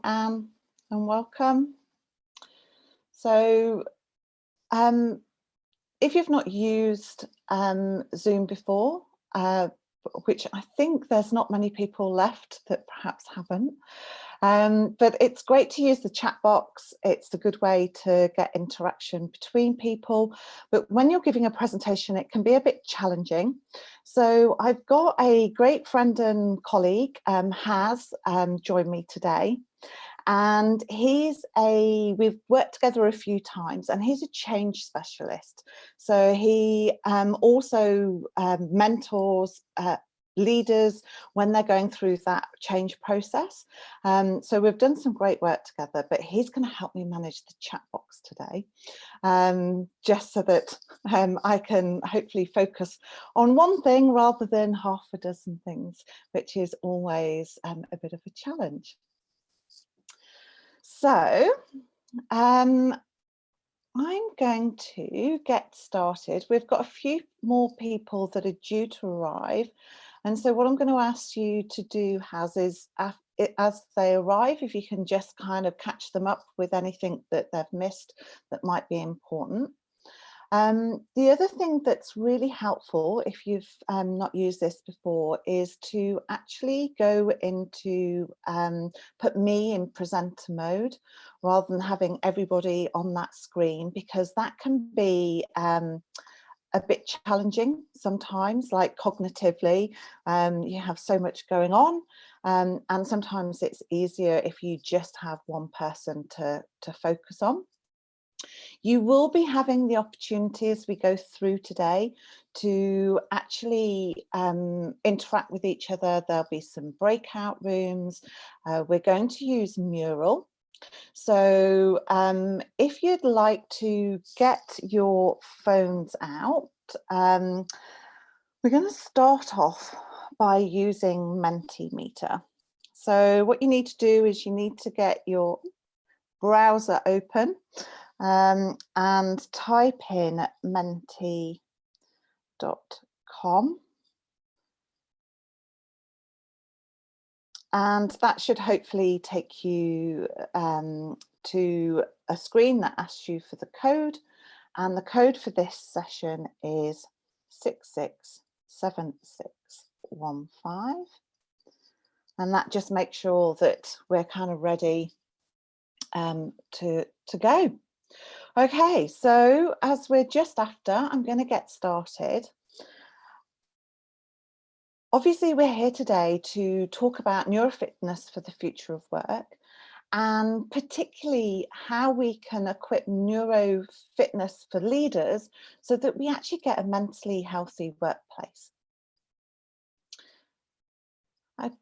Anne, and welcome. So if you've not used Zoom before, which I think there's not many people left that perhaps haven't, but it's great to use the chat box. It's a good way to get interaction between people, but when you're giving a presentation it can be a bit challenging. So I've got a great friend and colleague, has joined me today. And we've worked together a few times, and he's a change specialist. So he also mentors leaders when they're going through that change process. So we've done some great work together, but he's going to help me manage the chat box today, just so that I can hopefully focus on one thing rather than half a dozen things, which is always a bit of a challenge. So I'm going to get started. We've got a few more people that are due to arrive. And so what I'm going to ask you to do, is as they arrive, if you can just kind of catch them up with anything that they've missed that might be important. The other thing that's really helpful if you've not used this before is to actually go into put me in presenter mode rather than having everybody on that screen, because that can be a bit challenging sometimes, like cognitively. You have so much going on, and sometimes it's easier if you just have one person to focus on. You will be having the opportunity as we go through today to actually interact with each other. There'll be some breakout rooms. We're going to use Mural. So if you'd like to get your phones out, we're going to start off by using Mentimeter. So what you need to do is you need to get your browser open and type in menti.com. And that should hopefully take you to a screen that asks you for the code. And the code for this session is 667615. And that just makes sure that we're kind of ready to go. Okay, so as we're just after, I'm going to get started. Obviously, we're here today to talk about neurofitness for the future of work, and particularly how we can equip neurofitness for leaders so that we actually get a mentally healthy workplace.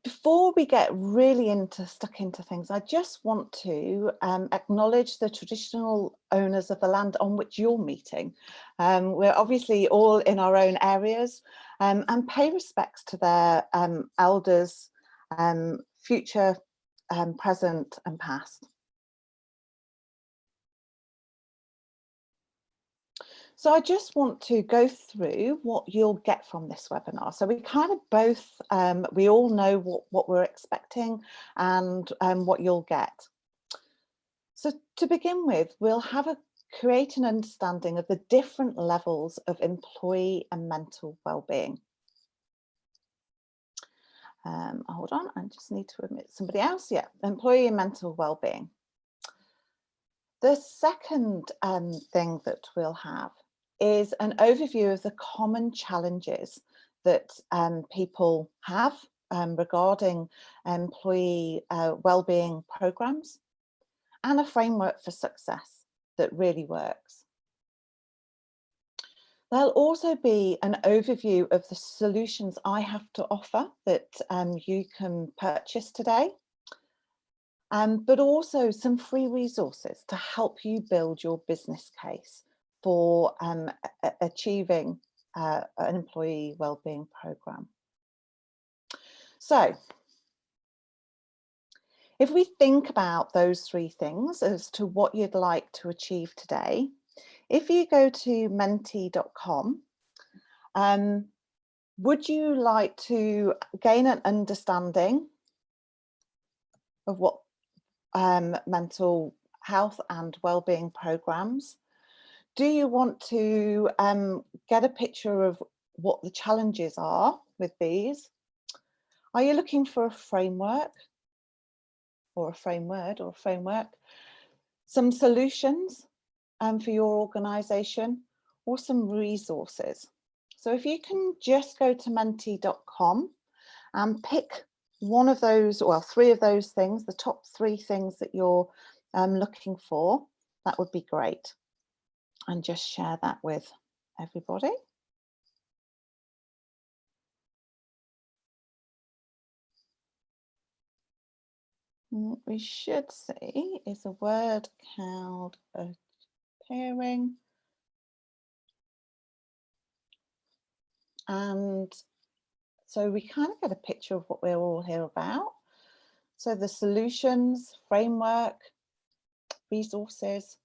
Before we get really stuck into things, I just want to acknowledge the traditional owners of the land on which you're meeting. We're obviously all in our own areas, and pay respects to their elders, future, present and past. So I just want to go through what you'll get from this webinar. So we kind of both, we all know what we're expecting and what you'll get. So to begin with, we'll create an understanding of the different levels of employee and mental well-being. Hold on, I just need to admit somebody else. Yeah, employee and mental well-being. The second thing that we'll have is an overview of the common challenges that people have regarding employee wellbeing programs, and a framework for success that really works. There'll also be an overview of the solutions I have to offer that you can purchase today, but also some free resources to help you build your business case for achieving an employee wellbeing program. So if we think about those three things as to what you'd like to achieve today, if you go to menti.com, would you like to gain an understanding of what mental health and wellbeing programs? Do you want to get a picture of what the challenges are with these? Are you looking for a framework or a framework, some solutions for your organisation, or some resources? So if you can just go to menti.com and pick one of those, well, three of those things, the top three things that you're looking for, that would be great. And just share that with everybody. What we should see is a word cloud appearing. And so we kind of get a picture of what we're all here about. So the solutions, framework, resources,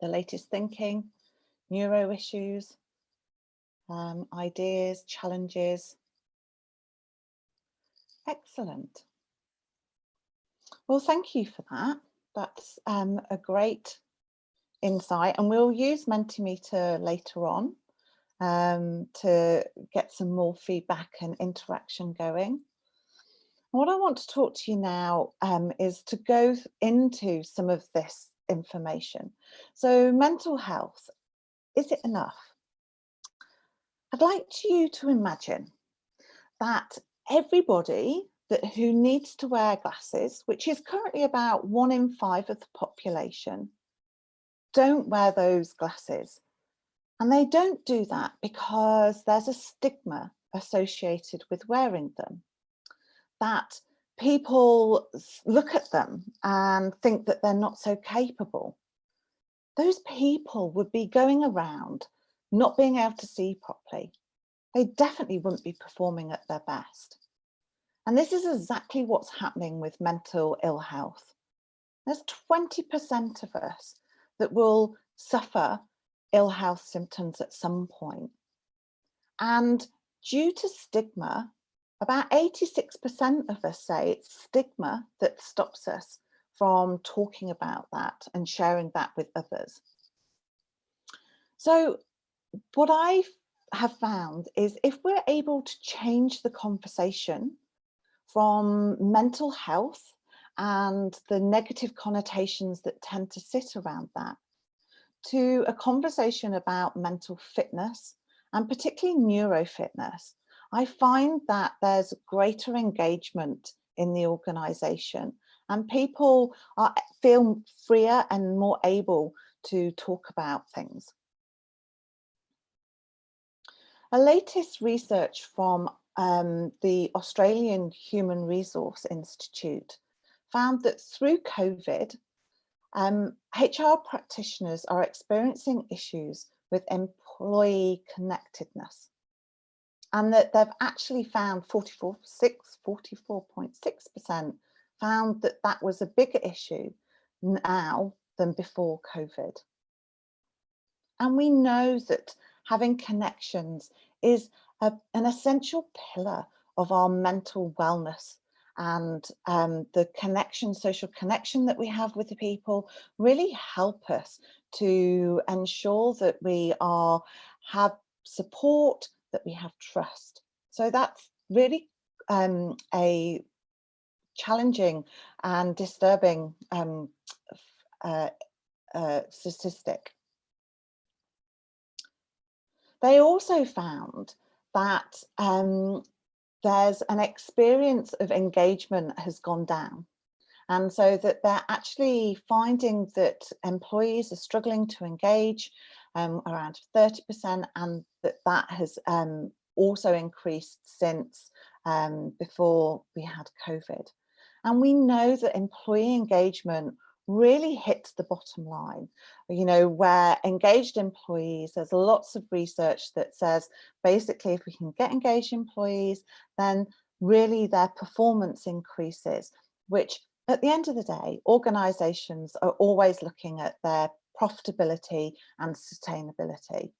the latest thinking, neuro issues, ideas, challenges. Excellent. Well, thank you for that. That's a great insight, and we'll use Mentimeter later on to get some more feedback and interaction going. What I want to talk to you now is to go into some of this information. So mental health, is it enough? I'd like you to imagine that everybody who needs to wear glasses, which is currently about 1 in 5 of the population, don't wear those glasses. And they don't do that because there's a stigma associated with wearing them, that people look at them and think that they're not so capable. Those people would be going around not being able to see properly. They definitely wouldn't be performing at their best. And this is exactly what's happening with mental ill health. There's 20% of us that will suffer ill health symptoms at some point. And due to stigma, about 86% of us say it's stigma that stops us from talking about that and sharing that with others. So what I have found is if we're able to change the conversation from mental health and the negative connotations that tend to sit around that to a conversation about mental fitness and particularly neurofitness, I find that there's greater engagement in the organisation and people feel freer and more able to talk about things. A latest research from the Australian Human Resource Institute found that through COVID, HR practitioners are experiencing issues with employee connectedness, and that they've actually found 44.6% found that that was a bigger issue now than before COVID. And we know that having connections is an essential pillar of our mental wellness, and the connection, social connection that we have with the people really help us to ensure that we have support, that we have trust. So that's really a challenging and disturbing statistic. They also found that there's an experience of engagement has gone down. And so that they're actually finding that employees are struggling to engage around 30%, and that has also increased since before we had COVID. And we know that employee engagement really hits the bottom line. You know, where engaged employees, there's lots of research that says basically if we can get engaged employees, then really their performance increases, which at the end of the day, organisations are always looking at their profitability and sustainability.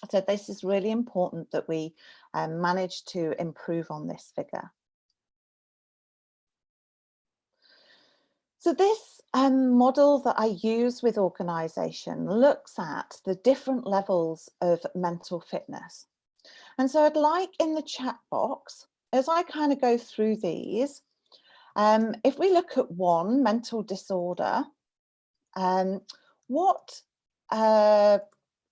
So this is really important that we manage to improve on this figure. So this model that I use with organisation looks at the different levels of mental fitness. And so I'd like in the chat box, as I kind of go through these, if we look at one, mental disorder, what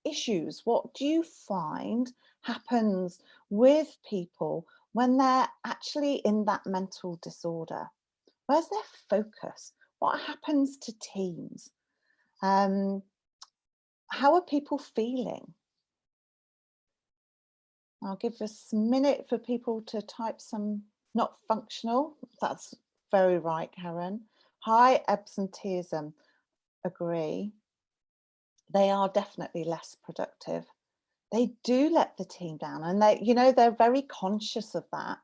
issues, what do you find happens with people when they're actually in that mental disorder? Where's their focus? What happens to teams? How are people feeling? I'll give this a minute for people to type some not functional. That's very right, Karen. High absenteeism, agree. They are definitely less productive. They do let the team down, and they're very conscious of that.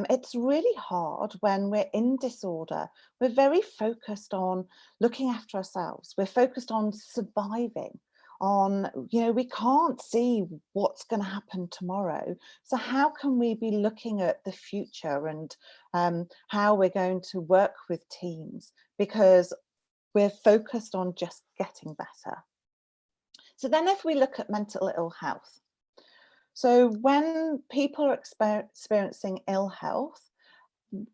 It's really hard when we're in disorder. We're very focused on looking after ourselves. We're focused on surviving, we can't see what's going to happen tomorrow. So how can we be looking at the future and how we're going to work with teams? Because we're focused on just getting better. So then if we look at mental ill health, so when people are experiencing ill health,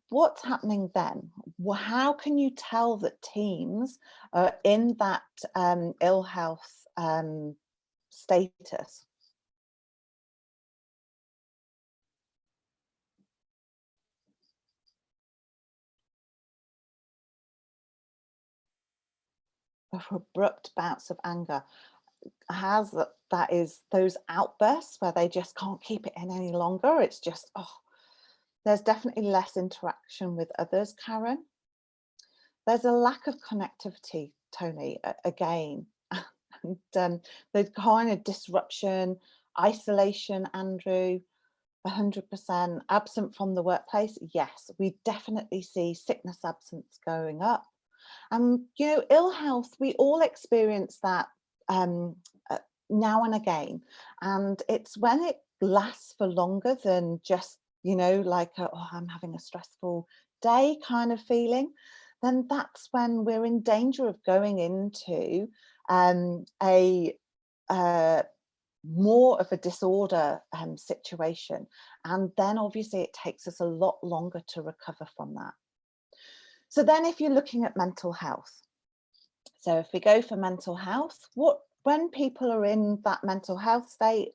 what's happening then? How can you tell that teams are in that ill health status? Abrupt bouts of anger. That is those outbursts where they just can't keep it in any longer. It's just, there's definitely less interaction with others, Karen. There's a lack of connectivity, Tony, again. And the kind of disruption, isolation, Andrew, 100%. Absent from the workplace, yes, we definitely see sickness absence going up. And, ill health, we all experience that now and again. And it's when it lasts for longer than just, like, I'm having a stressful day kind of feeling, then that's when we're in danger of going into a more of a disorder situation. And then obviously it takes us a lot longer to recover from that. So then if you're looking at mental health, so if we go for mental health, when people are in that mental health state,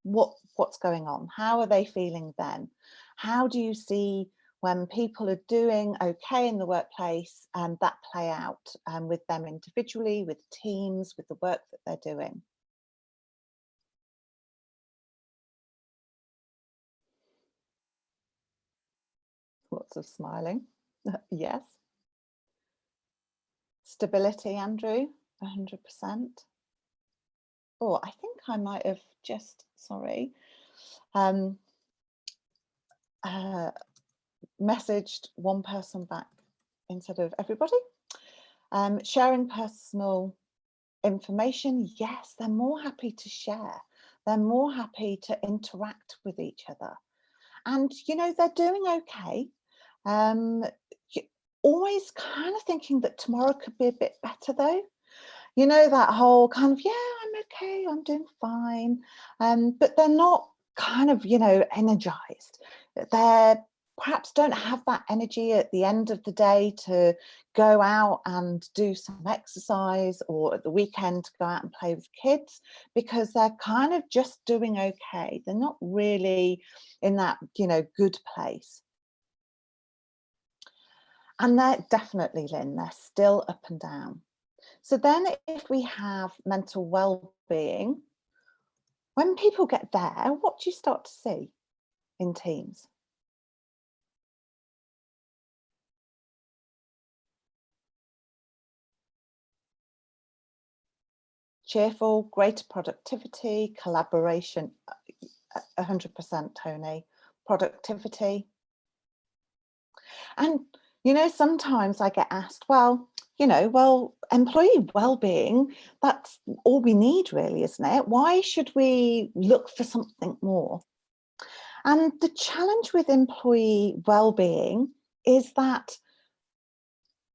what's going on? How are they feeling then? How do you see when people are doing okay in the workplace and that play out with them individually, with teams, with the work that they're doing? Lots of smiling. Yes. Stability, Andrew, 100%. Oh, I think I might have just, sorry, messaged one person back instead of everybody. Sharing personal information, yes, they're more happy to share. They're more happy to interact with each other. And, they're doing okay. Always kind of thinking that tomorrow could be a bit better though. That whole kind of, yeah, I'm okay, I'm doing fine. But they're not kind of, energized. They're perhaps don't have that energy at the end of the day to go out and do some exercise, or at the weekend to go out and play with kids, because they're kind of just doing okay. They're not really in that, good place. And they're definitely, Lynn, they're still up and down. So then if we have mental well-being, when people get there, what do you start to see in teams? Cheerful, greater productivity, collaboration, 100%, Tony. Productivity. And, sometimes I get asked, employee well-being, that's all we need really, isn't it? Why should we look for something more? And the challenge with employee well-being is that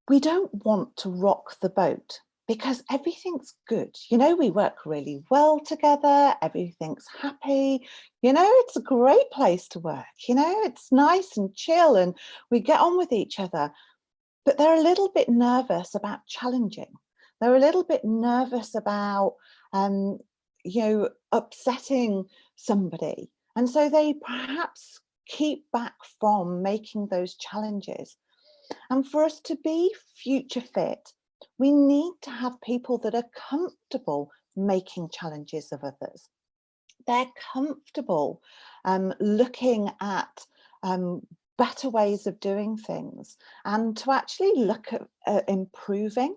we don't want to rock the boat because everything's good. You know, we work really well together, everything's happy. You know, it's a great place to work. You know, it's nice and chill and we get on with each other. But they're a little bit nervous about challenging. They're a little bit nervous about, you know, upsetting somebody. And so they perhaps keep back from making those challenges. And for us to be future fit, we need to have people that are comfortable making challenges of others. They're comfortable looking at better ways of doing things and to actually look at improving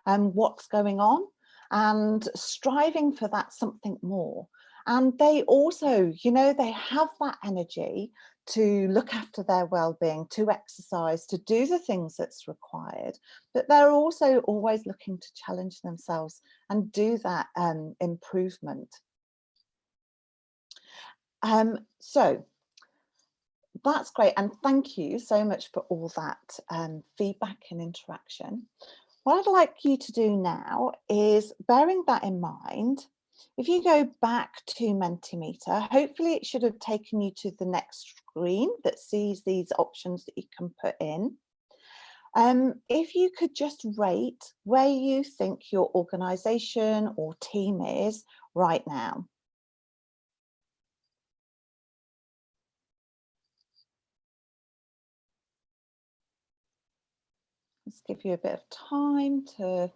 what's going on and striving for that something more. And they also, you know, they have that energy to look after their well-being, to exercise, to do the things that's required, but they're also always looking to challenge themselves and do that improvement. So that's great, and thank you so much for all that feedback and interaction. What I'd like you to do now is, bearing that in mind, if you go back to Mentimeter, hopefully it should have taken you to the next screen that sees these options that you can put in. If you could just rate where you think your organisation or team is right now. Let's give you a bit of time to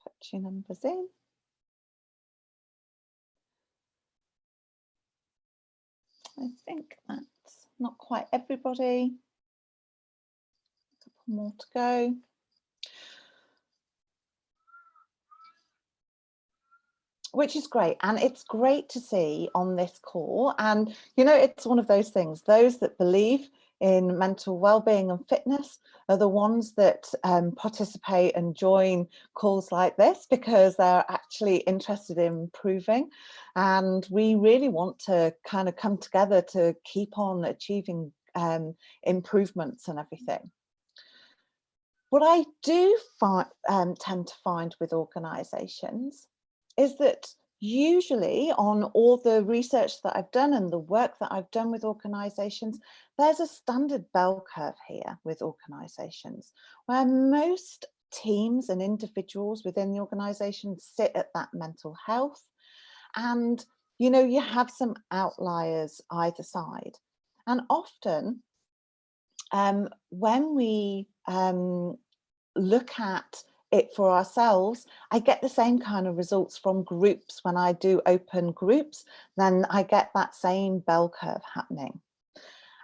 put your numbers in. I think that's not quite everybody. A couple more to go. Which is great, and it's great to see on this call. And you know, it's one of those things, those that believe in mental well-being and fitness are the ones that participate and join calls like this because they're actually interested in improving, and we really want to kind of come together to keep on achieving improvements and everything. What I do tend to find with organisations is that usually on all the research that I've done and the work that I've done with organisations, there's a standard bell curve here with organisations where most teams and individuals within the organisation sit at that mental health. And, you know, you have some outliers either side. And often when we look at it for ourselves, I get the same kind of results from groups. When I do open groups, then I get that same bell curve happening.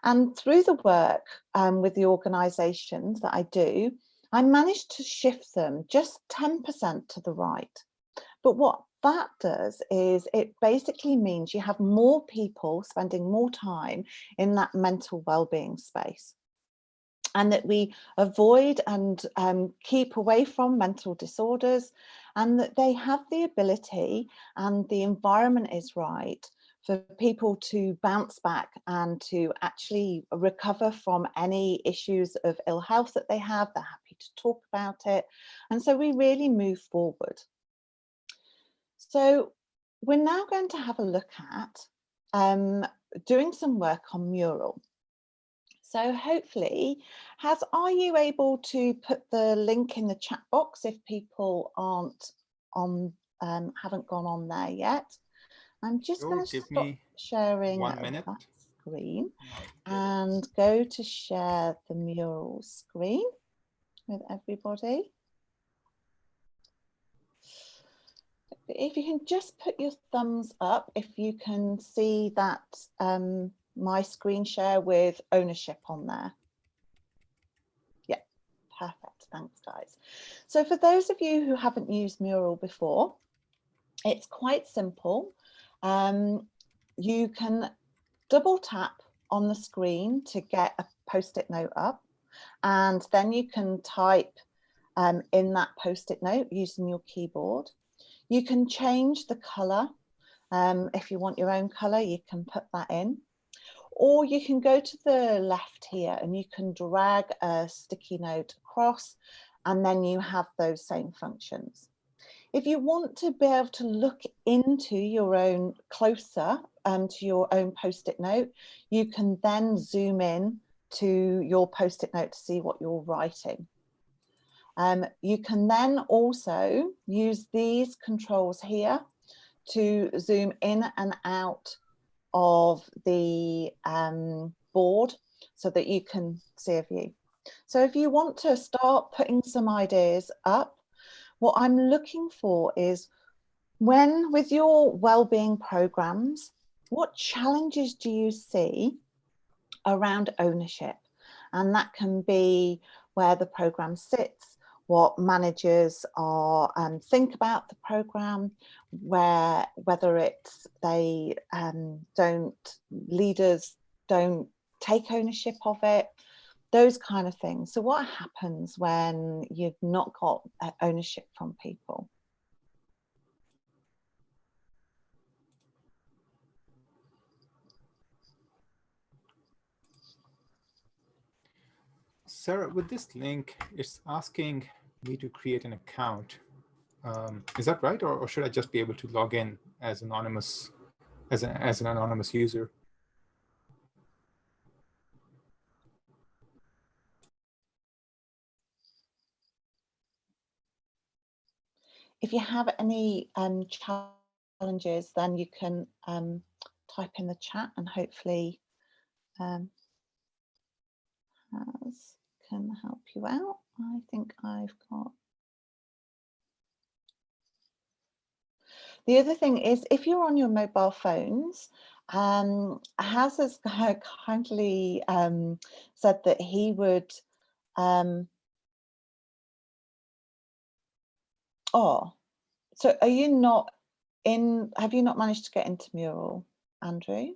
And through the work with the organisations that I do, I managed to shift them just 10% to the right. But what that does is it basically means you have more people spending more time in that mental well-being space, and that we avoid and keep away from mental disorders, and that they have the ability and the environment is right for people to bounce back and to actually recover from any issues of ill health that they have. They're happy to talk about it. And so we really move forward. So we're now going to have a look at doing some work on Mural. So hopefully, are you able to put the link in the chat box if people aren't on, haven't gone on there yet? I'm just going to stop sharing that screen and go to share the Mural screen with everybody. If you can just put your thumbs up if you can see that my screen share with ownership on there. Yeah, perfect. Thanks, guys. So for those of you who haven't used Mural before, it's quite simple. You can double tap on the screen to get a post-it note up, and then you can type in that post-it note using your keyboard. You can change the colour. If you want your own colour, you can put that in. Or you can go to the left here and you can drag a sticky note across, and then you have those same functions. If you want to be able to look into your own closer to your own post-it note, you can then zoom in to your post-it note to see what you're writing. You can then also use these controls here to zoom in and out of the board so that you can see a view. So if you want to start putting some ideas up, what I'm looking for is, when with your wellbeing programs, what challenges do you see around ownership? And that can be where the program sits, what managers are think about the program, whether it's leaders don't take ownership of it, those kind of things. So what happens when you've not got ownership from people? Sarah, with this link, it's asking me to create an account. Is that right, or should I just be able to log in as anonymous, as an anonymous user? If you have any challenges, then you can type in the chat, and hopefully Has can help you out. I think I've got. The other thing is, if you're on your mobile phones, Has has kindly said that he would. Oh, so are you not in? Have you not managed to get into Mural, Andrew?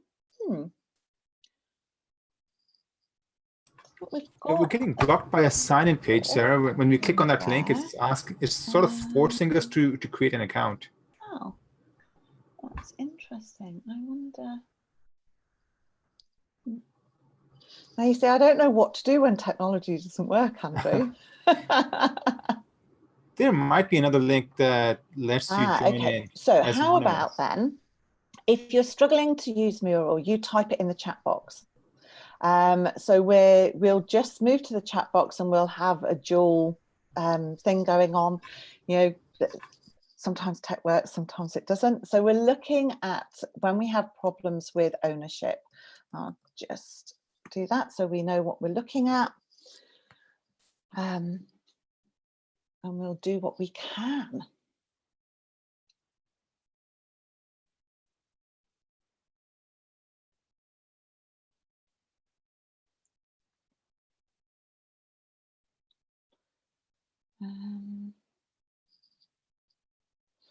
We're getting blocked by a sign-in page, Sarah. When we click on that link, it's sort of forcing us to create an account. Oh, that's interesting. I wonder. Now you see, I don't know what to do when technology doesn't work, Andrew. There might be another link that lets you join in. So how about then, if you're struggling to use Mural, you type it in the chat box. So we'll just move to the chat box and we'll have a dual thing going on. You know, sometimes tech works, sometimes it doesn't. So we're looking at when we have problems with ownership. I'll just do that so we know what we're looking at. And we'll do what we can.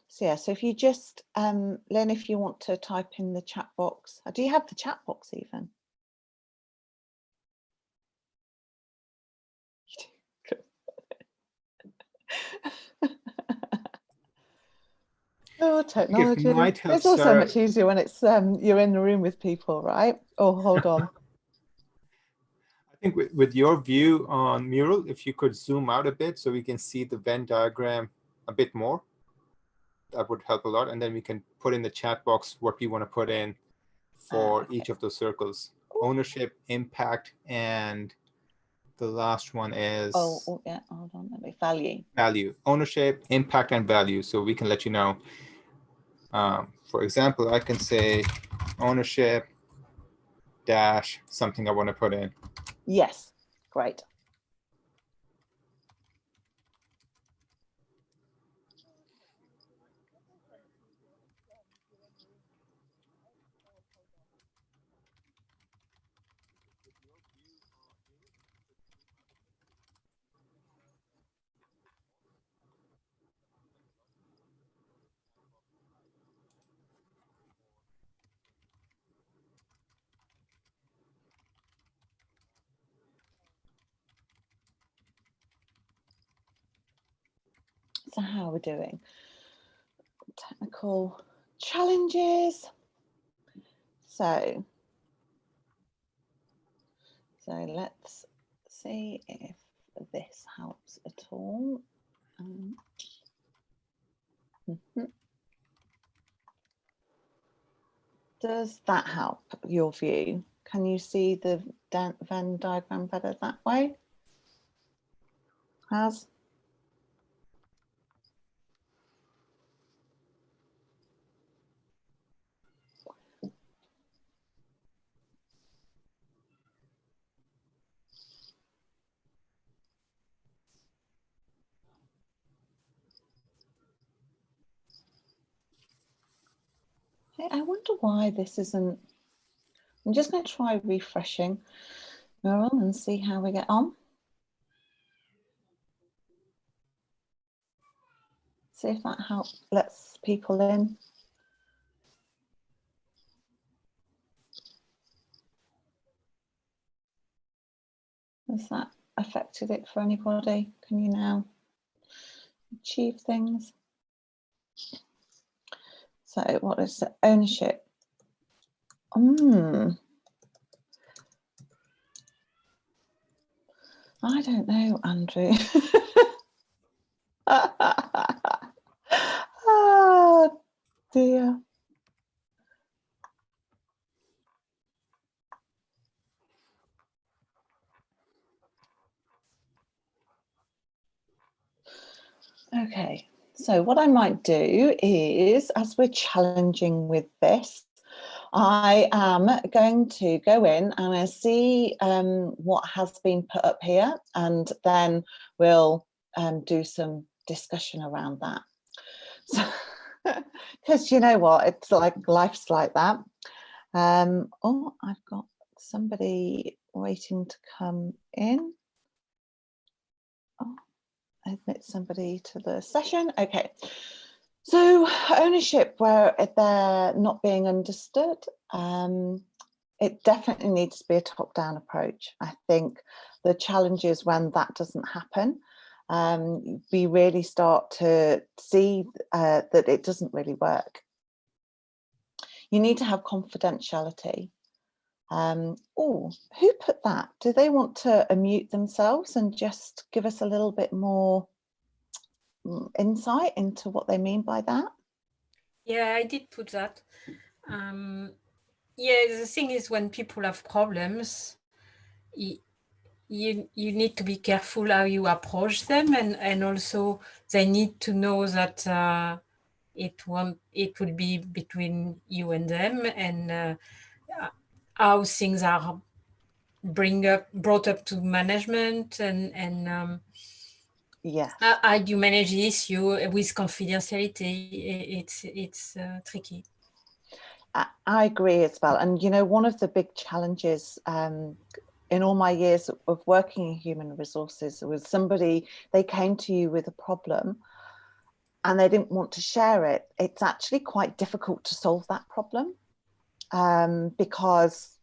So yeah, so if you just, Lynn, if you want to type in the chat box. Do you have the chat box even? Oh, technology. It's also much easier when it's you're in the room with people, right? Oh, hold on. I think with your view on Mural, if you could zoom out a bit so we can see the Venn diagram a bit more, that would help a lot. And then we can put in the chat box what we want to put in for each of those circles. Ownership, impact, and the last one is... Oh yeah, hold on, let me value. Value. Ownership, impact, and value. So we can let you know. For example, I can say ownership dash something I want to put in. Yes, great. So how are we doing? Technical challenges. So So let's see if this helps at all. Does that help your view? Can you see the Venn diagram better that way? Has? I wonder why this isn't. I'm just going to try refreshing Mural and see how we get on. See if that helps, lets people in. Has that affected it for anybody? Can you now achieve things? So what is the ownership? I don't know, Andrew. Oh dear. Okay, so what I might do is, as we're challenging with this, I am going to go in and I see what has been put up here, and then we'll do some discussion around that. So, because you know what, it's like life's like that. Oh, I've got somebody waiting to come in. Oh, admit somebody to the session. Okay. So ownership where they're not being understood, it definitely needs to be a top-down approach. I think the challenge is when that doesn't happen, we really start to see that it doesn't really work. You need to have confidentiality. Oh, who put that? Do they want to unmute themselves and just give us a little bit more insight into what they mean by that? Yeah, I did put that. Yeah, the thing is, when people have problems, you need to be careful how you approach them, and also they need to know that it will be between you and them, and how things are brought up to management, and Yes. how you manage the issue with confidentiality. It's tricky. I agree as well. And, you know, one of the big challenges in all my years of working in human resources was somebody, they came to you with a problem and they didn't want to share it. It's actually quite difficult to solve that problem because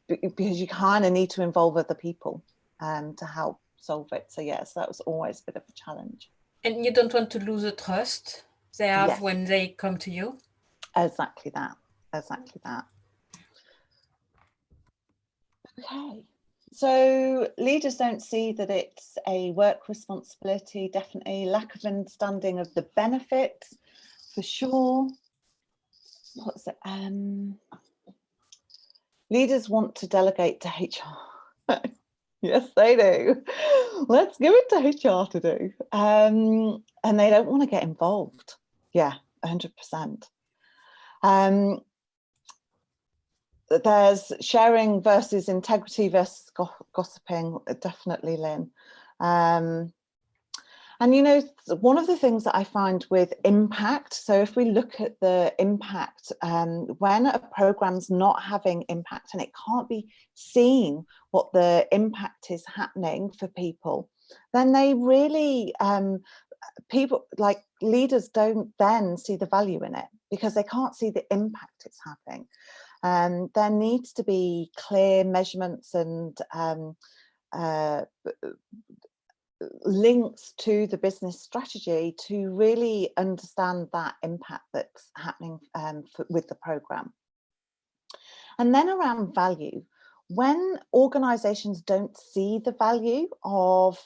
you kind of need to involve other people to help solve it. So yes, that was always a bit of a challenge. And you don't want to lose the trust they have, yes, when they come to you. Exactly that. Exactly that. Okay. So leaders don't see that it's a work responsibility, definitely lack of understanding of the benefits, for sure. What's it? Leaders want to delegate to HR. Yes, they do. Let's give it to HR to do. And they don't want to get involved. Yeah, 100%. There's sharing versus integrity versus gossiping, definitely, Lynn. And, you know, one of the things that I find with impact, so if we look at the impact, when a program's not having impact and it can't be seen what the impact is happening for people, then they really, people like leaders don't then see the value in it because they can't see the impact it's having. There needs to be clear measurements and links to the business strategy to really understand that impact that's happening with the program. And then around value, when organizations don't see the value of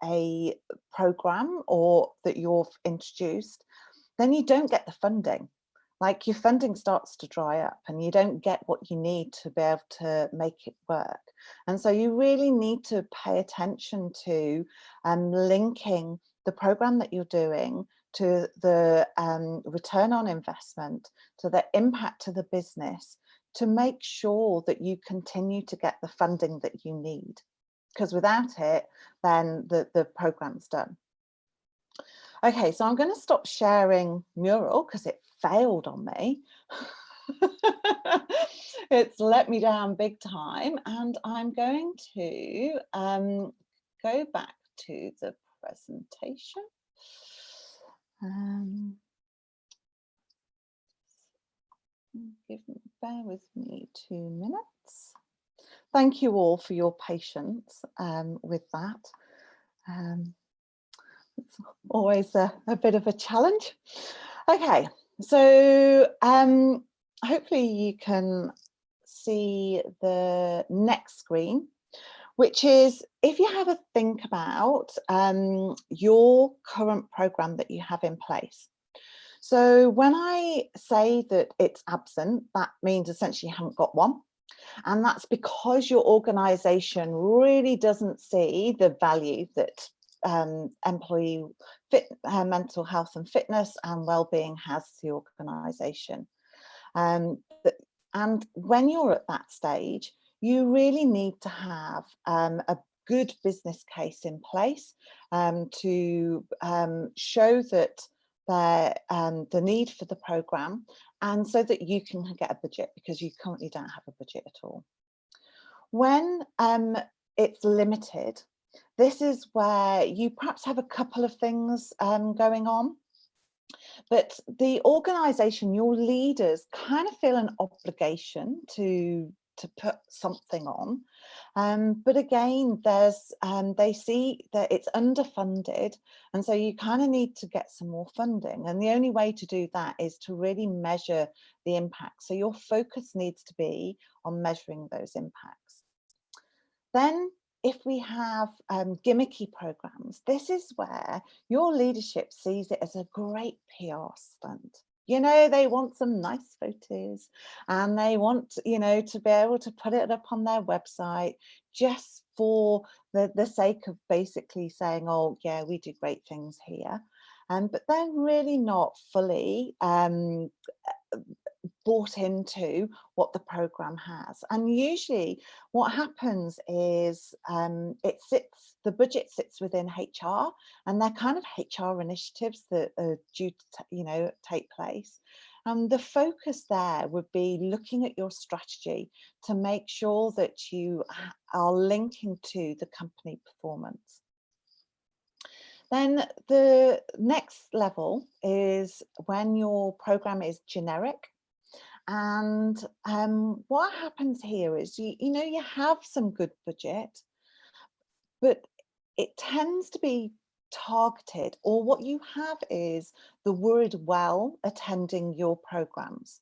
a program or that you've introduced, then you don't get the funding. Like, your funding starts to dry up and you don't get what you need to be able to make it work. And so you really need to pay attention to linking the program that you're doing to the return on investment, to the impact to the business, to make sure that you continue to get the funding that you need. Because without it, then the program's done. Okay, so I'm going to stop sharing Mural because it failed on me. It's let me down big time, and I'm going to go back to the presentation. Bear with me 2 minutes. Thank you all for your patience with that. It's always a bit of a challenge. Okay, so hopefully you can see the next screen, which is if you have a think about your current program that you have in place. So when I say that it's absent, that means essentially you haven't got one. And that's because your organization really doesn't see the value that employee mental health and fitness and well-being has to the organization. And when you're at that stage, you really need to have a good business case in place to show that the need for the program, and so that you can get a budget, because you currently don't have a budget at all. When it's limited, this is where you perhaps have a couple of things going on, but the organisation, your leaders, kind of feel an obligation to put something on. But again, there's they see that it's underfunded, and so you kind of need to get some more funding. And the only way to do that is to really measure the impact. So your focus needs to be on measuring those impacts. Then if we have gimmicky programs, this is where your leadership sees it as a great PR stunt. You know, they want some nice photos and they want, you know, to be able to put it up on their website just for the sake of basically saying, oh, yeah, we do great things here. But they're really not fully bought into what the program has. And usually what happens is the budget sits within HR, and they're kind of HR initiatives that are due to, you know, take place. And the focus there would be looking at your strategy to make sure that you are linking to the company performance. Then the next level is when your program is generic. And what happens here is, you know, you have some good budget, but it tends to be targeted, or what you have is the word well attending your programs.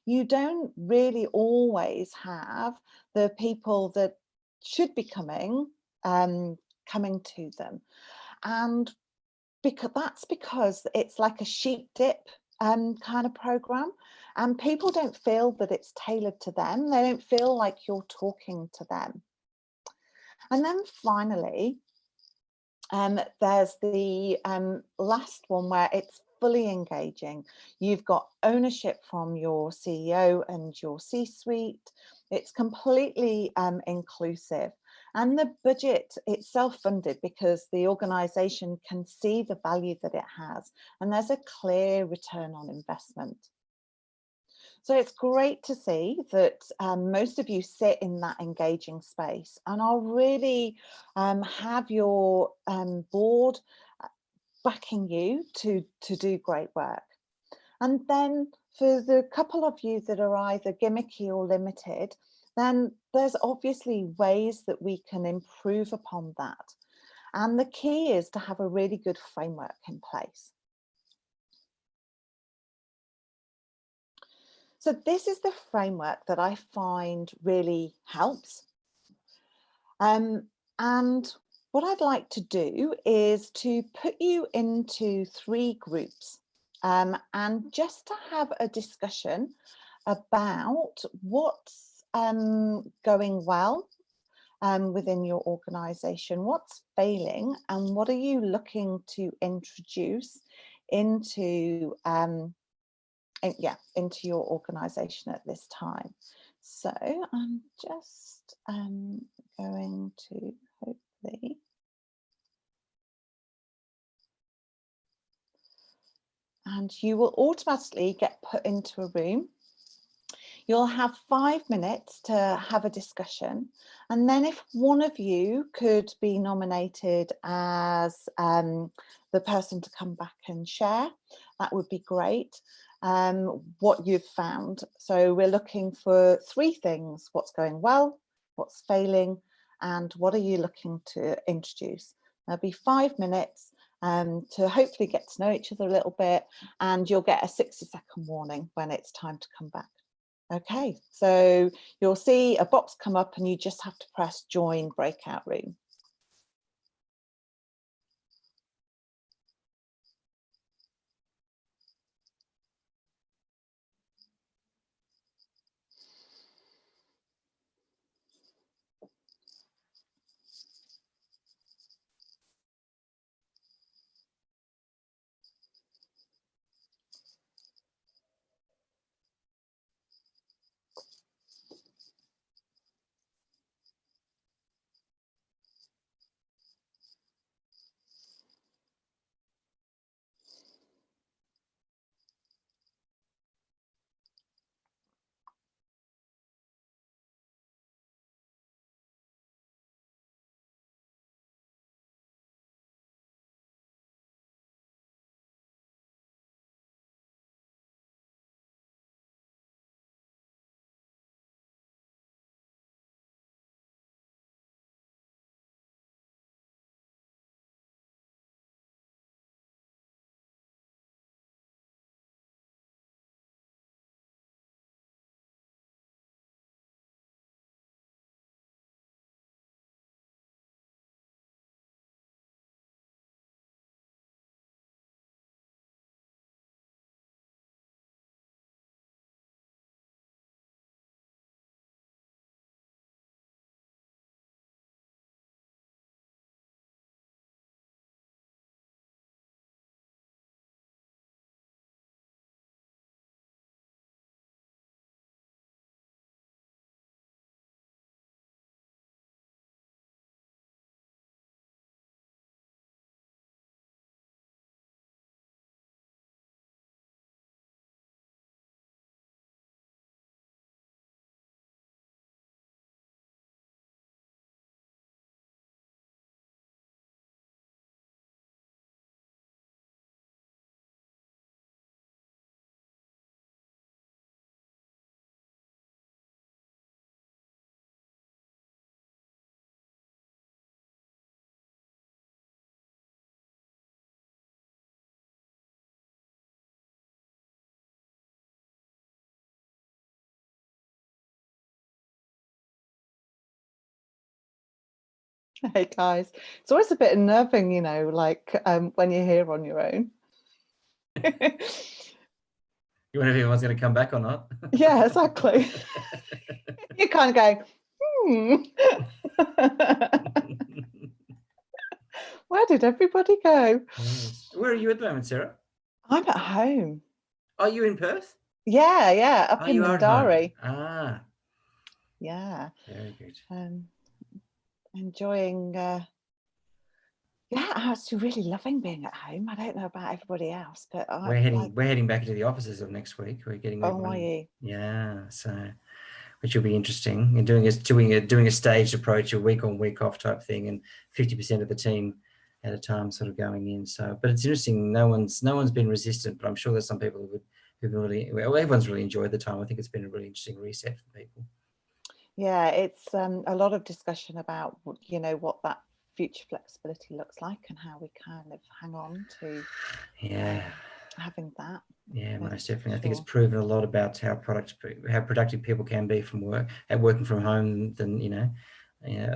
You don't really always have the people that should be coming to them. And that's because it's like a sheep dip kind of program, and people don't feel that it's tailored to them. They don't feel like you're talking to them. And then finally, there's the last one where it's fully engaging. You've got ownership from your CEO and your C-suite. It's completely inclusive. And the budget, it's self-funded because the organisation can see the value that it has, and there's a clear return on investment. So it's great to see that most of you sit in that engaging space, and I'll really have your board backing you to do great work. And then for the couple of you that are either gimmicky or limited, then there's obviously ways that we can improve upon that. And the key is to have a really good framework in place. So this is the framework that I find really helps. And what I'd like to do is to put you into 3 groups, and just to have a discussion about what's going well within your organization, what's failing, and what are you looking to introduce into into your organization at this time. So I'm just going to hopefully and you will automatically get put into a room. You'll have 5 minutes to have a discussion, and then if one of you could be nominated as the person to come back and share, that would be great. What you've found. So we're looking for 3 things: what's going well, what's failing, and what are you looking to introduce. There'll be 5 minutes to hopefully get to know each other a little bit, and you'll get a 60-second warning when it's time to come back. Okay, so you'll see a box come up and you just have to press join breakout room. Hey guys, it's always a bit unnerving, you know, like when you're here on your own. You wonder if everyone's going to come back or not. Yeah, exactly. You're kind of going, where did everybody go? Yes. Where are you at the moment, Sarah? I'm at home. Are you in Perth? Yeah, up in You are at home. Mindarie. Ah, Yeah. very good. Enjoying yeah, I'm actually really loving being at home. I don't know about everybody else, but We're heading back into the offices of next week. We're getting yeah, so which will be interesting. And doing a staged approach, a week on, week off type thing, and 50% of the team at a time sort of going in. So, but it's interesting. No one's been resistant, but I'm sure there's some people who've really, well, everyone's really enjoyed the time. I think it's been a really interesting reset for people. Yeah, it's a lot of discussion about, you know, what that future flexibility looks like and how we kind of hang on to having that. Yeah, Yes, most definitely. I sure. think it's proven a lot about how productive people can be from working from home. Than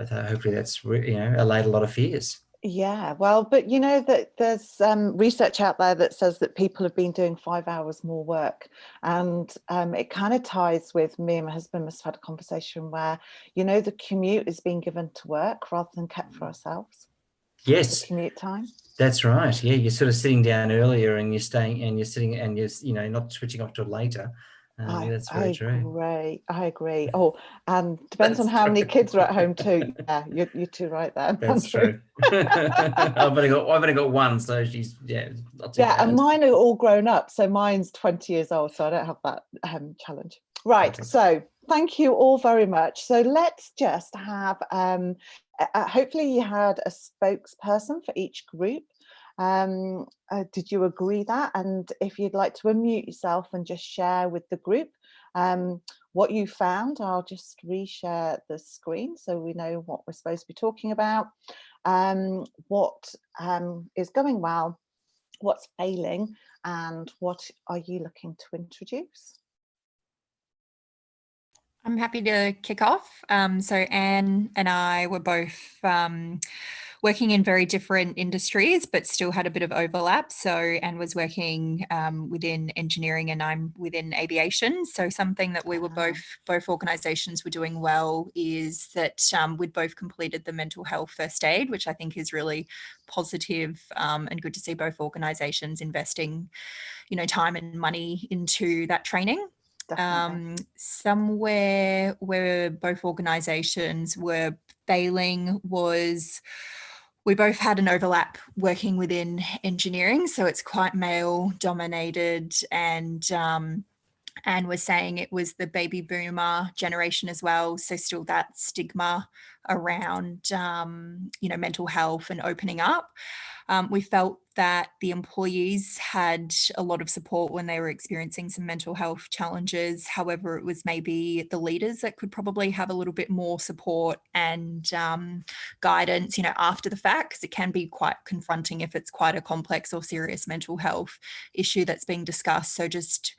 hopefully that's allayed a lot of fears. Yeah, well, but you know that there's research out there that says that people have been doing 5 hours more work, and it kind of ties with me and my husband must have had a conversation where, you know, the commute is being given to work rather than kept for ourselves. Yes, the commute time. That's right. Yeah, you're sort of sitting down earlier, and you're staying, and you're sitting, and you're not switching off till later. That's very true. I agree. Oh, and depends on how many kids are at home too. Yeah, you're too right there. That's true. I've only got one, so she's not too bad. And mine are all grown up. So mine's 20 years old, so I don't have that challenge. Right. Perfect. So thank you all very much. So let's just have hopefully you had a spokesperson for each group. Did you agree that? And if you'd like to unmute yourself and just share with the group what you found, I'll just reshare the screen so we know what we're supposed to be talking about, what is going well, what's failing, and what are you looking to introduce? I'm happy to kick off. So Anne and I were both working in very different industries, but still had a bit of overlap. So Anne was working within engineering and I'm within aviation. So something that we were both organisations were doing well is that we'd both completed the mental health first aid, which I think is really positive and good to see both organisations investing, time and money into that training. Somewhere where both organisations were failing was we both had an overlap working within engineering, so it's quite male dominated, and Anne was saying it was the baby boomer generation as well, so still that stigma around mental health and opening up. We felt that the employees had a lot of support when they were experiencing some mental health challenges. However, it was maybe the leaders that could probably have a little bit more support and guidance, after the fact, because it can be quite confronting if it's quite a complex or serious mental health issue that's being discussed. So just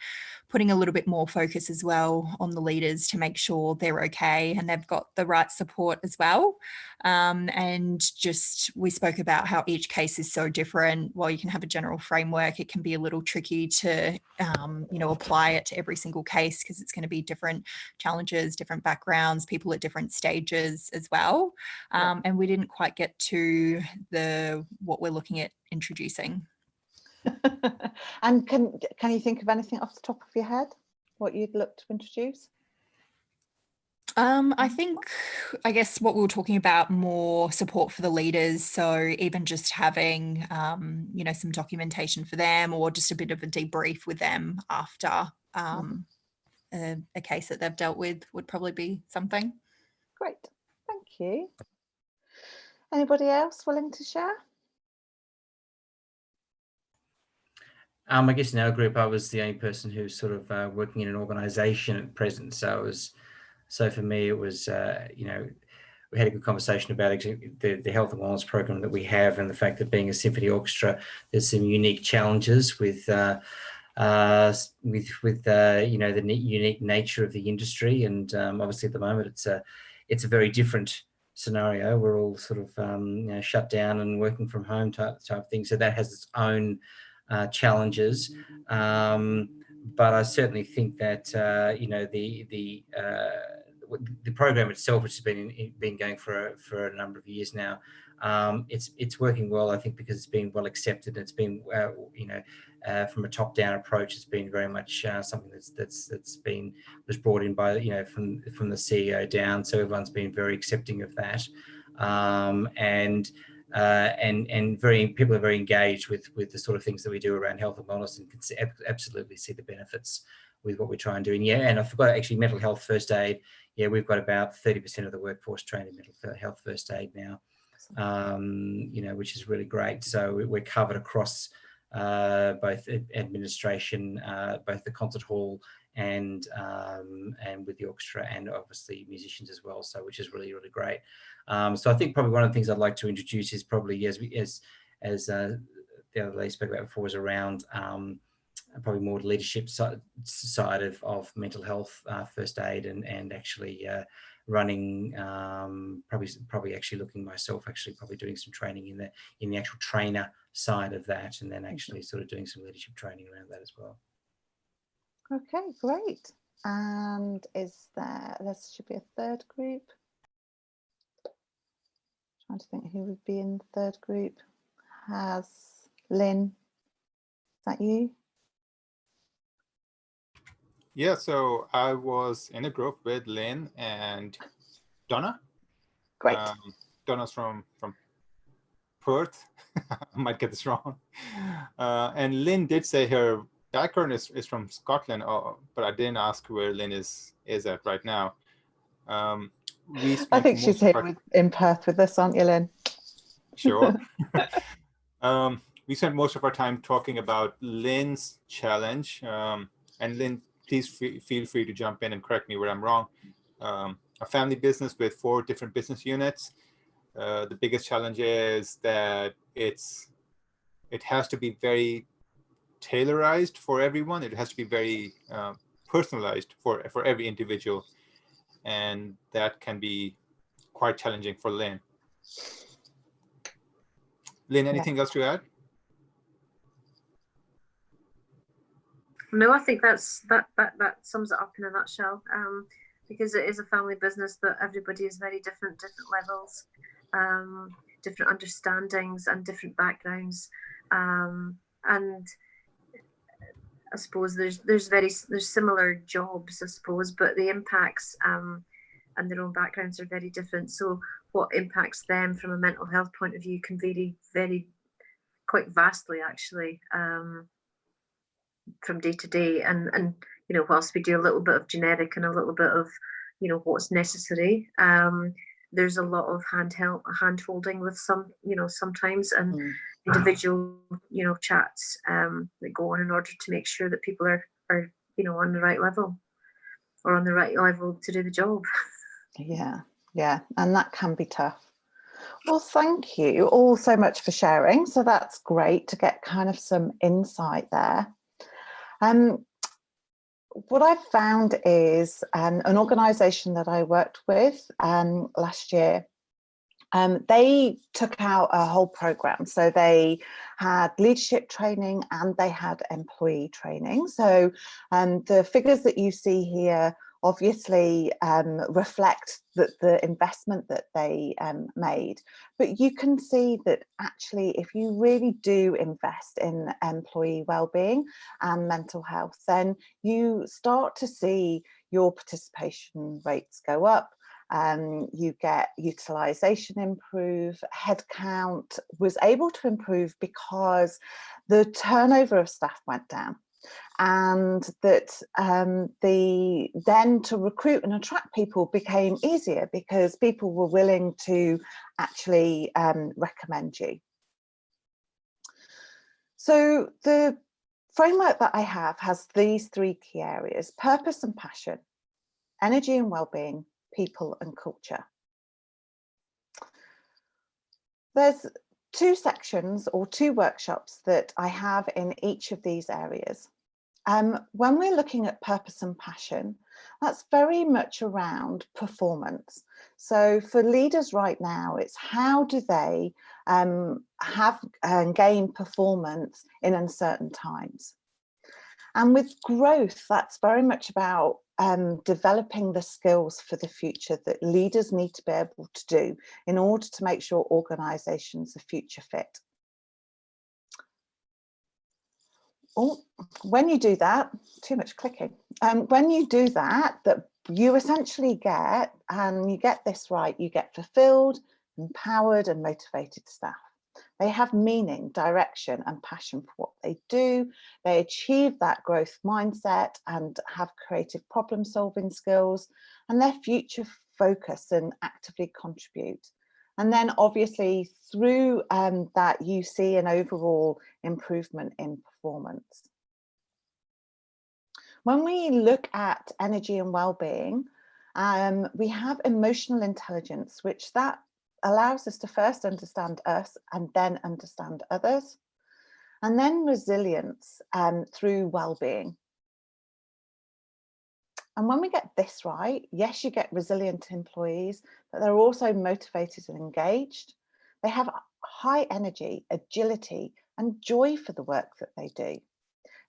putting a little bit more focus as well on the leaders to make sure they're okay and they've got the right support as well. And just we spoke about how each case is so different. While you can have a general framework, it can be a little tricky to apply it to every single case because it's going to be different challenges, different backgrounds, people at different stages as well. And we didn't quite get to what we're looking at introducing. And can you think of anything off the top of your head what you'd look to introduce? I guess what we were talking about, more support for the leaders. So even just having, some documentation for them or just a bit of a debrief with them after a case that they've dealt with would probably be something. Great, thank you. Anybody else willing to share? I guess in our group, I was the only person who's sort of working in an organisation at present. So for me, it was, we had a good conversation about the health and wellness program that we have, and the fact that being a symphony orchestra, there's some unique challenges with the unique nature of the industry, and obviously at the moment it's a very different scenario. We're all sort of shut down and working from home type thing, so that has its own challenges. But I certainly think that the program itself, which has been going for a number of years now, it's working well. I think because it's been well accepted. It's been from a top-down approach. It's been very much something was brought in by from the CEO down. So everyone's been very accepting of that, and people are very engaged with the sort of things that we do around health and wellness, and can absolutely see the benefits with what we try and do. And I forgot, actually, mental health first aid. Yeah, we've got about 30% of the workforce trained in mental health first aid now, which is really great. So we're covered across both administration, both the concert hall and with the orchestra, and obviously musicians as well. So which is really, really great. So I think probably one of the things I'd like to introduce is probably as the other lady spoke about before was around probably more leadership side of mental health, first aid, and actually running, probably actually looking myself, actually probably doing some training in the actual trainer side of that, and then actually sort of doing some leadership training around that as well. Okay, great. And there should be a third group. Trying to think who would be in the third group. Has Lynn, is that you? Yeah, so I was in a group with Lynn and Donna. Great. Donna's from Perth. I might get this wrong. And Lynn did say her background is from Scotland, but I didn't ask where Lynn is at right now. I think she's here in Perth with us, aren't you, Lynn? Sure. We spent most of our time talking about Lynn's challenge. And Lynn, please feel free to jump in and correct me where I'm wrong. A family business with 4 different business units. The biggest challenge is that it has to be very tailorized for everyone. It has to be very personalized for every individual. And that can be quite challenging for Lynn. Lynn, anything else to add? No, I think that sums it up in a nutshell. Because it is a family business, but everybody is very different levels, different understandings and different backgrounds. And I suppose there's similar jobs, I suppose, but the impacts and their own backgrounds are very different. So what impacts them from a mental health point of view can vary quite vastly, actually, from day to day. And you know, whilst we do a little bit of generic and a little bit of, you know, what's necessary, there's a lot of hand holding with some, you know, sometimes, and individual, you know, chats that go on in order to make sure that people are, you know, on the right level or on the right level to do the job. Yeah, and that can be tough. Well, thank you all so much for sharing. So that's great to get kind of some insight there. What I've found is an organisation that I worked with last year. They took out a whole programme. So they had leadership training and they had employee training. So the figures that you see here obviously reflect the investment that they made. But you can see that actually, if you really do invest in employee wellbeing and mental health, then you start to see your participation rates go up. You get utilisation improve, headcount was able to improve because the turnover of staff went down, and that then to recruit and attract people became easier because people were willing to actually recommend you. So the framework that I have has these 3 key areas: purpose and passion, energy and wellbeing, people and culture. There's 2 sections or 2 workshops that I have in each of these areas. When we're looking at purpose and passion, that's very much around performance. So for leaders right now, it's how do they have and gain performance in uncertain times. And with growth, that's very much about developing the skills for the future that leaders need to be able to do in order to make sure organisations are future fit. Oh, when you do that, too much clicking. When you do that, you essentially get, and you get this right, you get fulfilled, empowered and motivated staff. They have meaning, direction and passion for what they do. They achieve that growth mindset and have creative problem solving skills, and they're future focused and actively contribute. And then obviously through that you see an overall improvement in performance. When we look at energy and well-being, we have emotional intelligence, which that allows us to first understand us and then understand others. and then resilience through well-being. And when we get this right, yes, you get resilient employees, but they're also motivated and engaged. They have high energy, agility, and joy for the work that they do.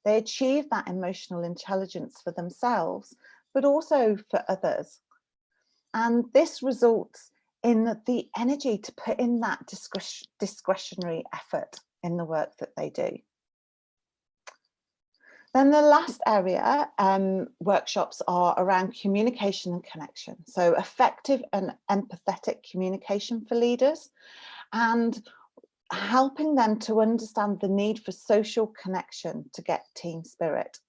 They achieve that emotional intelligence for themselves, but also for others. And this results in the energy to put in that discretionary effort in the work that they do. Then the last area, workshops are around communication and connection. So effective and empathetic communication for leaders, and helping them to understand the need for social connection to get team spirit.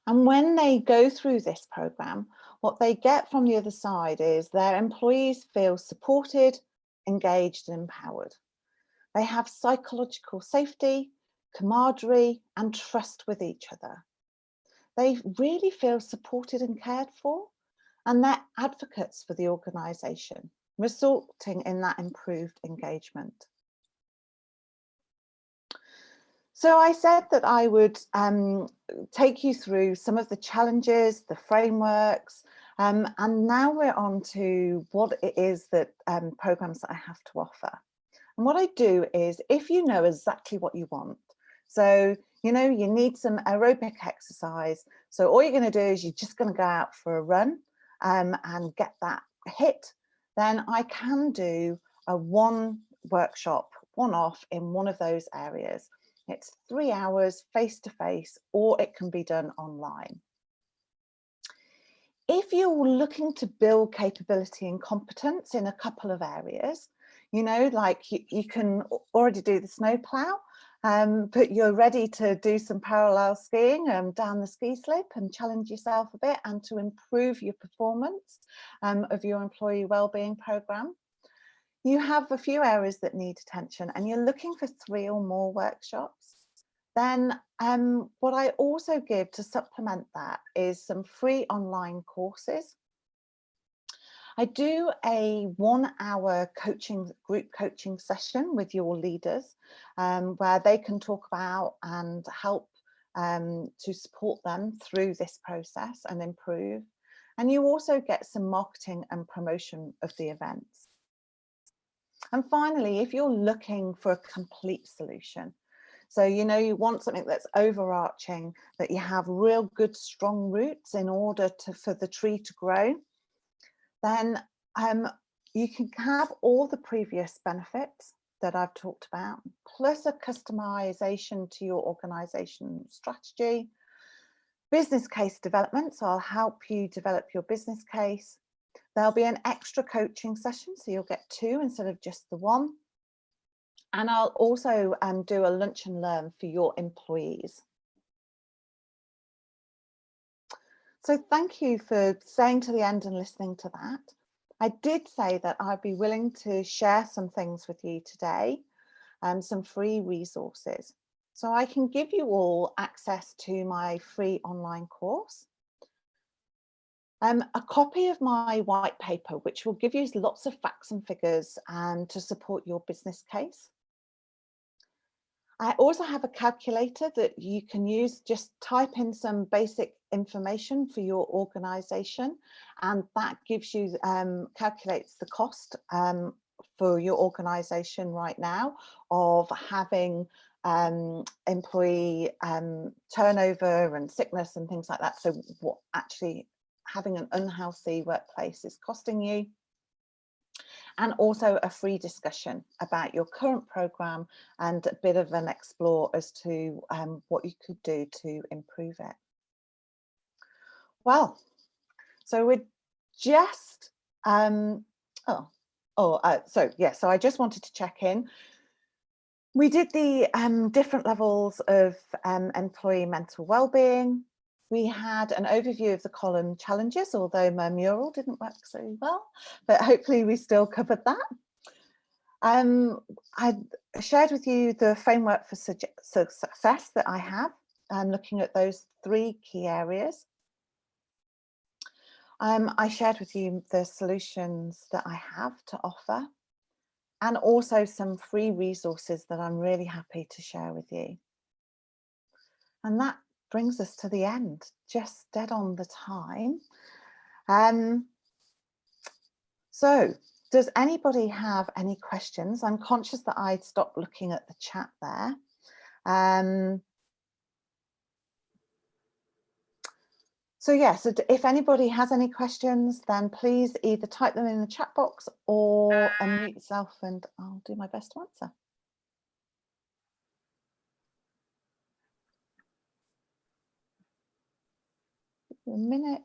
And when they go through this program, what they get from the other side is their employees feel supported, engaged, and empowered. They have psychological safety, camaraderie, and trust with each other. They really feel supported and cared for, and they're advocates for the organisation, resulting in that improved engagement. So I said that I would take you through some of the challenges, the frameworks, and now we're on to what it is that programs that I have to offer. And what I do is, if you know exactly what you want, so you know you need some aerobic exercise, so all you're going to do is you're just going to go out for a run and get that hit, then I can do a one workshop, one-off in one of those areas. It's 3 hours face-to-face, or it can be done online. If you're looking to build capability and competence in a couple of areas, you know, like you can already do the snowplow, but you're ready to do some parallel skiing down the ski slope and challenge yourself a bit and to improve your performance of your employee wellbeing program. You have a few areas that need attention and you're looking for 3 or more workshops. Then what I also give to supplement that is some free online courses. I do a 1-hour group coaching session with your leaders where they can talk about and help to support them through this process and improve. And you also get some marketing and promotion of the events. And finally, if you're looking for a complete solution, so you know you want something that's overarching, that you have real good strong roots in order for the tree to grow, then you can have all the previous benefits that I've talked about, plus a customization to your organisation strategy, business case development, so I'll help you develop your business case. There'll be an extra coaching session, so you'll get 2 instead of just the 1. And I'll also do a lunch and learn for your employees. So thank you for staying to the end and listening to that. I did say that I'd be willing to share some things with you today, some free resources. So I can give you all access to my free online course, a copy of my white paper, which will give you lots of facts and figures to support your business case. I also have a calculator that you can use. Just type in some basic information for your organisation, and that gives you calculates the cost for your organisation right now of having employee turnover and sickness and things like that. So what actually having an unhealthy workplace is costing you. And also a free discussion about your current programme and a bit of an explore as to what you could do to improve it. Well, so we're just, so I just wanted to check in. We did the different levels of employee mental wellbeing. We had an overview of the column challenges, although my mural didn't work so well, but hopefully we still covered that. I shared with you the framework for success that I have, looking at those 3 key areas. I shared with you the solutions that I have to offer. and also some free resources that I'm really happy to share with you. And that brings us to the end, just dead on the time. So does anybody have any questions? I'm conscious that I stopped looking at the chat there. So yes, if anybody has any questions, then please either type them in the chat box or unmute yourself and I'll do my best to answer. A minute.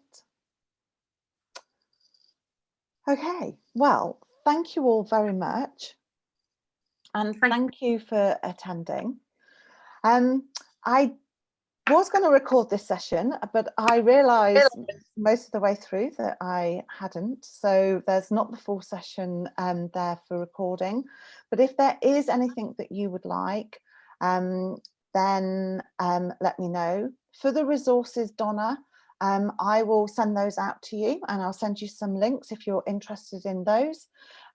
Okay, well, thank you all very much. And thank you for attending. I was going to record this session, but I realised most of the way through that I hadn't. So there's not the full session there for recording. But if there is anything that you would like, then let me know. For the resources, Donna, I will send those out to you and I'll send you some links if you're interested in those,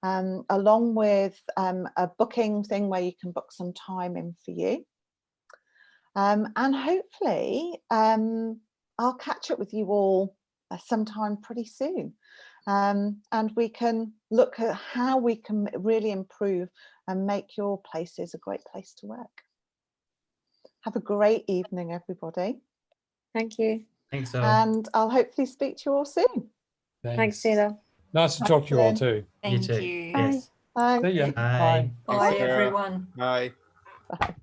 along with a booking thing where you can book some time in for you. And hopefully I'll catch up with you all sometime pretty soon. And we can look at how we can really improve and make your places a great place to work. Have a great evening, everybody. Thank you. Thanks, all. And I'll hopefully speak to you all soon. Thanks, Tina. Nice to talk to you all too. Thank You too. you. Yes. Bye. See ya. Bye. Bye, Sarah. everyone. Bye. Bye.